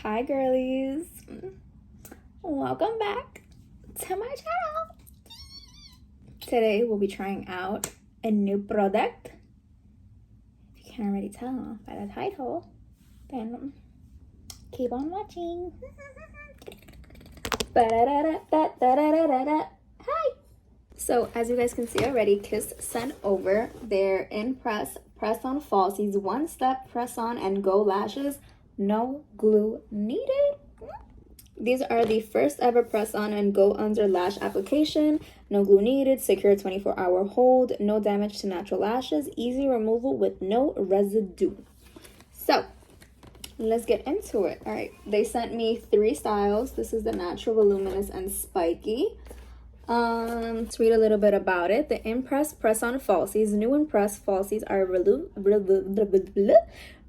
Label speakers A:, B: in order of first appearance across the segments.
A: Hi girlies, welcome back to my channel. Today we'll be trying out a new product. If you can't already tell by the title, then keep on watching. Hi! So as you guys can see already, Kiss sent over their imPRESS Press-On Falsies one-step press-on and go lashes, no glue needed. These are the first ever press-on and go under lash application, no glue needed, secure 24-hour hold, no damage to natural lashes, easy removal with no residue. So let's get into it. All right, they sent me 3 styles. This is the natural, voluminous, and spiky. Let's read a little bit about it. The imPRESS Press-On Falsies. New imPRESS Falsies are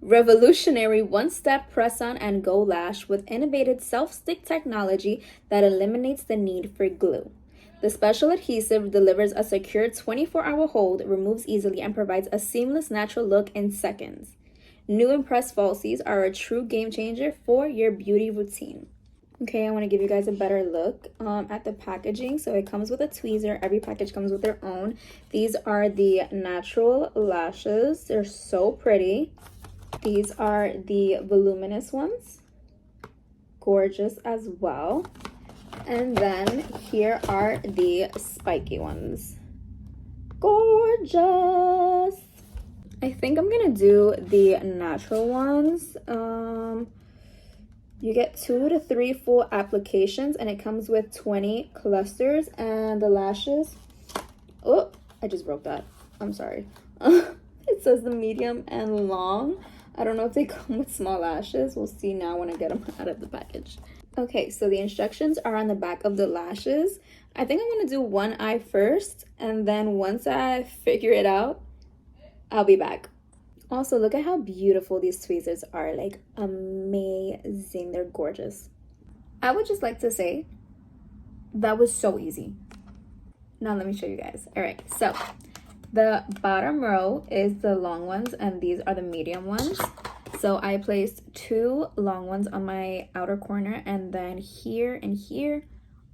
A: revolutionary one-step press-on and go lash with innovative self-stick technology that eliminates the need for glue. The special adhesive delivers a secure 24-hour hold, removes easily, and provides a seamless natural look in seconds. New imPRESS Falsies are a true game changer for your beauty routine. Okay, I want to give you guys a better look at the packaging. So it comes with a tweezer. Every package comes with their own. These are the natural lashes. They're so pretty. These are the voluminous ones. Gorgeous as well. And then here are the spiky ones. Gorgeous. I think I'm going to do the natural ones. You get 2 to 3 full applications, and it comes with 20 clusters. And the lashes, oh, I just broke that. I'm sorry. It says the medium and long. I don't know if they come with small lashes. We'll see now when I get them out of the package. Okay, so the instructions are on the back of the lashes. I think I'm going to do one eye first, and then once I figure it out, I'll be back. Also, look at how beautiful these tweezers are. Like, amazing. They're gorgeous. I would just like to say that was so easy. Now let me show you guys. All right, so the bottom row is the long ones, and these are the medium ones. So I placed 2 long ones on my outer corner, and then here and here,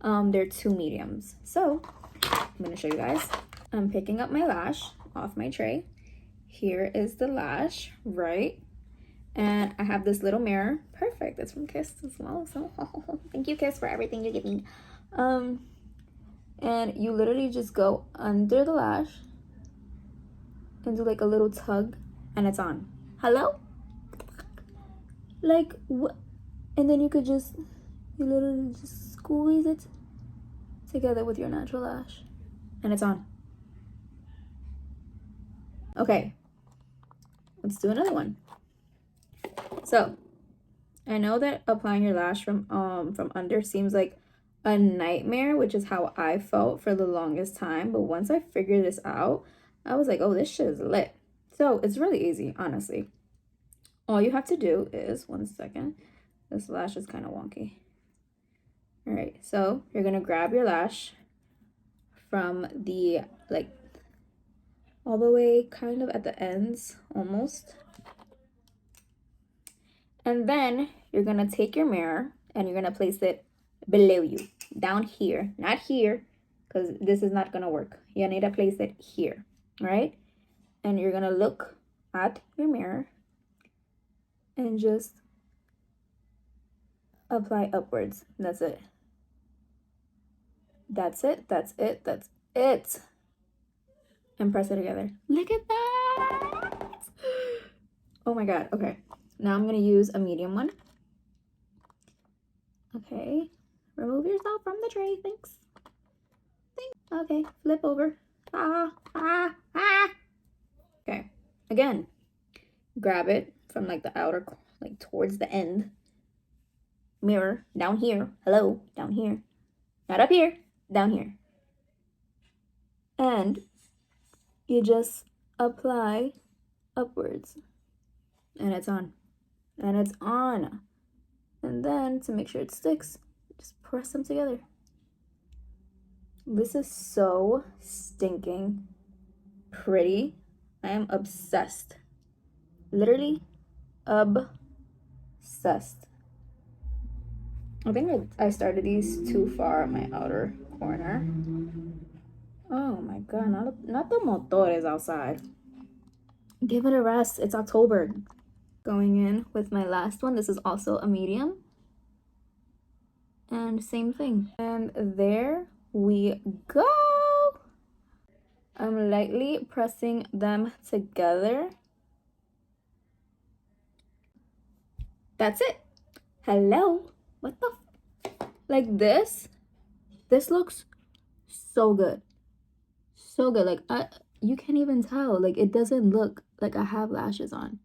A: they're 2 mediums. So I'm gonna show you guys. I'm picking up my lash off my tray. Here is the lash, right? And I have this little mirror. Perfect. That's from Kiss as well. So thank you, Kiss, for everything you give me. And you literally just go under the lash and do like a little tug, and it's on. Hello? Like what? And then you literally just squeeze it together with your natural lash, and it's on. Okay. Let's do another one. So, I know that applying your lash from under seems like a nightmare, which is how I felt for the longest time. But once I figured this out, I was like, oh, this shit is lit. So, it's really easy, honestly. All you have to do is, one second, this lash is kind of wonky. All right, so you're going to grab your lash from the, like, all the way kind of at the ends, almost. And then you're going to take your mirror and you're going to place it below you, down here, not here, because this is not going to work. You need to place it here, all right? And you're going to look at your mirror and just apply upwards. That's it. That's it. That's it. That's it. And press it together. Look at that. Oh my God. Okay. Now I'm going to use a medium one. Okay. Remove yourself from the tray. Thanks. Okay. Flip over. Okay. Again. Grab it from like the outer, like towards the end. Mirror. Down here. Hello. Down here. Not up here. Down here. And you just apply upwards. And it's on. And it's on. And then to make sure it sticks, just press them together. This is so stinking pretty. I am obsessed. Literally obsessed. I think I started these too far on my outer corner. Oh my god, not the motores outside. Give it a rest. It's October. Going in with my last one. This is also a medium. And same thing. And there we go. I'm lightly pressing them together. That's it. Hello. What the like this looks so good. So good. Like you can't even tell. Like it doesn't look like I have lashes on.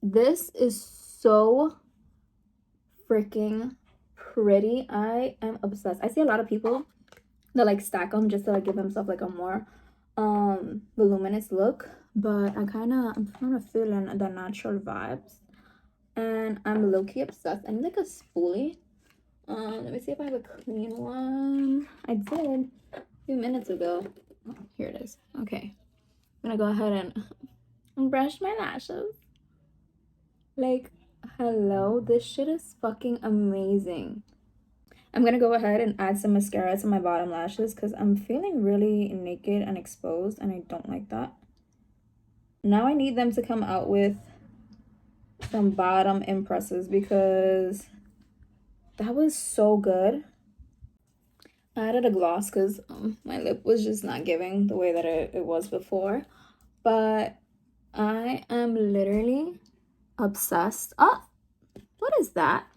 A: This is so freaking pretty. I am obsessed. I see a lot of people that like stack them just to like give themselves like a more voluminous look, but I'm kind of feeling the natural vibes, and I'm low-key obsessed. I need like a spoolie. Let me see if I have a clean one. I did a few minutes ago. Oh, here it is. Okay, I'm gonna go ahead and brush my lashes. Like, hello, this shit is fucking amazing. I'm gonna go ahead and add some mascara to my bottom lashes because I'm feeling really naked and exposed, and I don't like that. Now I need them to come out with some bottom impresses because that was so good. I added a gloss because my lip was just not giving the way that it was before. But I am literally obsessed. Oh, what is that?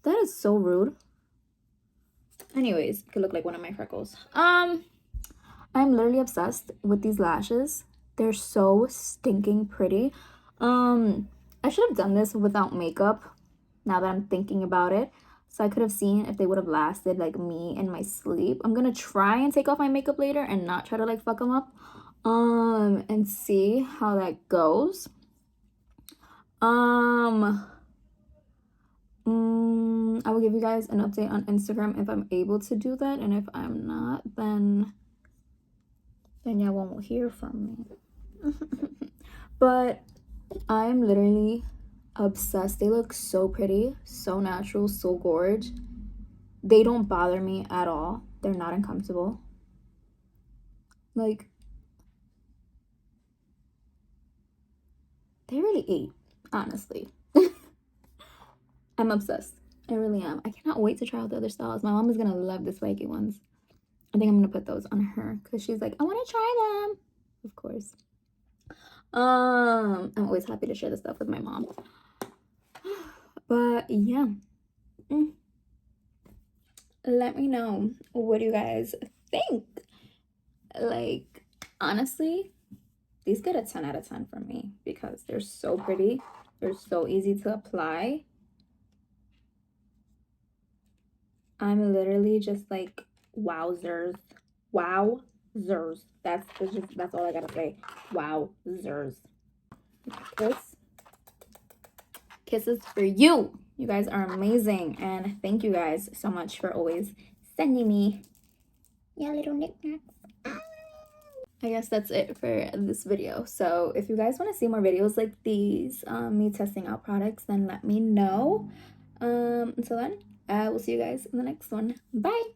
A: That is so rude. Anyways, it could look like one of my freckles. I'm literally obsessed with these lashes. They're so stinking pretty. I should have done this without makeup now that I'm thinking about it. So I could have seen if they would have lasted like me in my sleep. I'm gonna try and take off my makeup later and not try to like fuck them up. And see how that goes. I will give you guys an update on Instagram if I'm able to do that, and if I'm not, then y'all won't hear from me. But I'm literally obsessed. They look so pretty, so natural, so gorgeous. They don't bother me at all. They're not uncomfortable. Like, they really ate, honestly. I'm obsessed. I really am. I cannot wait to try out the other styles. My mom is gonna love the spiky ones. I think I'm gonna put those on her because she's like, I want to try them. Of course. I'm always happy to share this stuff with my mom. But yeah. Let me know, what do you guys think? Like, honestly, these get a 10 out of 10 from me because they're so pretty. They're so easy to apply. I'm literally just like, wowzers. Wowzers. That's all I gotta say. Wowzers. Kisses for you. You guys are amazing, and thank you guys so much for always sending me your little knickknacks. I guess that's it for this video. So if you guys want to see more videos like these, me testing out products, then let me know. Until then, I will see you guys in the next one. Bye.